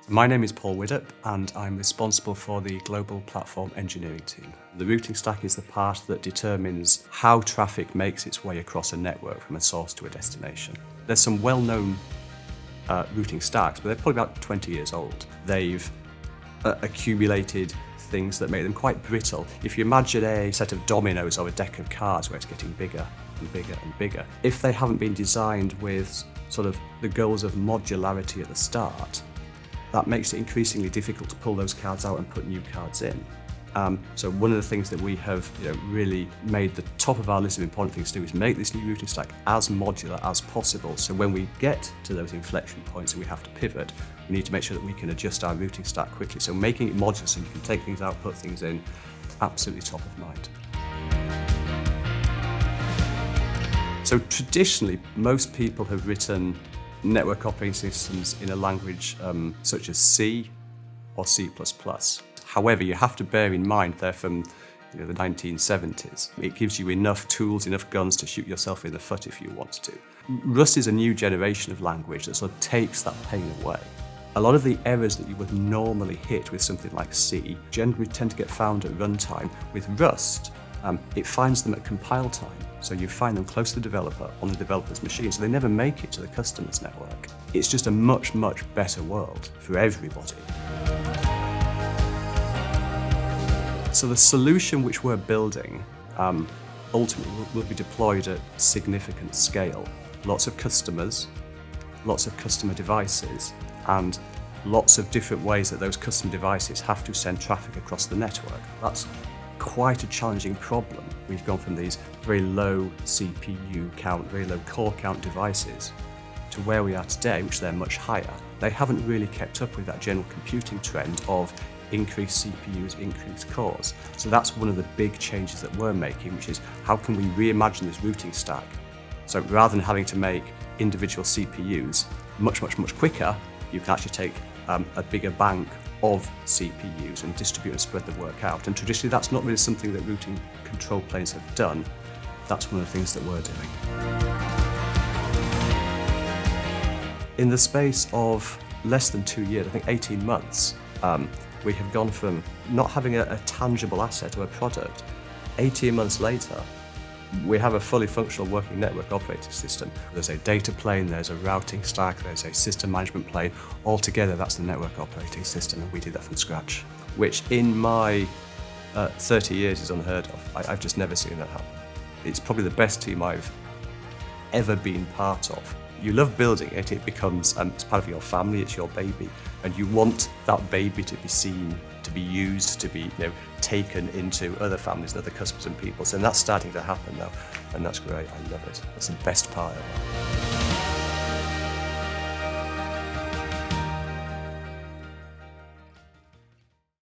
My name is Paul Widdop and I'm responsible for the global platform engineering team. The routing stack is the part that determines how traffic makes its way across a network from a source to a destination. There's some well-known routing stacks, but they're probably about 20 years old. They've accumulated things that make them quite brittle. If you imagine a set of dominoes or a deck of cards where it's getting bigger and bigger and bigger, if they haven't been designed with sort of the goals of modularity at the start, that makes it increasingly difficult to pull those cards out and put new cards in. So one of the things that we have really made the top of our list of important things to do is make this new routing stack as modular as possible. So when we get to those inflection points and we have to pivot, we need to make sure that we can adjust our routing stack quickly. So making it modular so you can take things out, put things in, absolutely top of mind. So traditionally, most people have written network operating systems in a language such as C or C++. However, you have to bear in mind they're from the 1970s. It gives you enough tools, enough guns to shoot yourself in the foot if you want to. Rust is a new generation of language that sort of takes that pain away. A lot of the errors that you would normally hit with something like C generally tend to get found at runtime. With Rust, it finds them at compile time. So you find them close to the developer on the developer's machine, so they never make it to the customer's network. It's just a much, much better world for everybody. So the solution which we're building ultimately will be deployed at significant scale. Lots of customers, lots of customer devices, and lots of different ways that those custom devices have to send traffic across the network. That's quite a challenging problem. We've gone from these very low CPU count, very low core count devices to where we are today, which they're much higher. They haven't really kept up with that general computing trend of increased CPUs, increased cores. So that's one of the big changes that we're making, which is how can we reimagine this routing stack? So rather than having to make individual CPUs much quicker, you can actually take a bigger bank of CPUs and distribute and spread the work out. And traditionally, that's not really something that routing control planes have done. That's one of the things that we're doing. In the space of less than 2 years, I think 18 months, we have gone from not having a tangible asset or a product. 18 months later, we have a fully functional working network operating system. There's a data plane, there's a routing stack, there's a system management plane. Altogether, that's the network operating system, and we did that from scratch, which in my 30 years is unheard of. I've just never seen that happen. It's probably the best team I've ever been part of. You love building it, it becomes it's part of your family, it's your baby, and you want that baby to be seen, to be used, to be taken into other families and other customers and people. So that's starting to happen now, and that's great. I love it. That's the best part of it.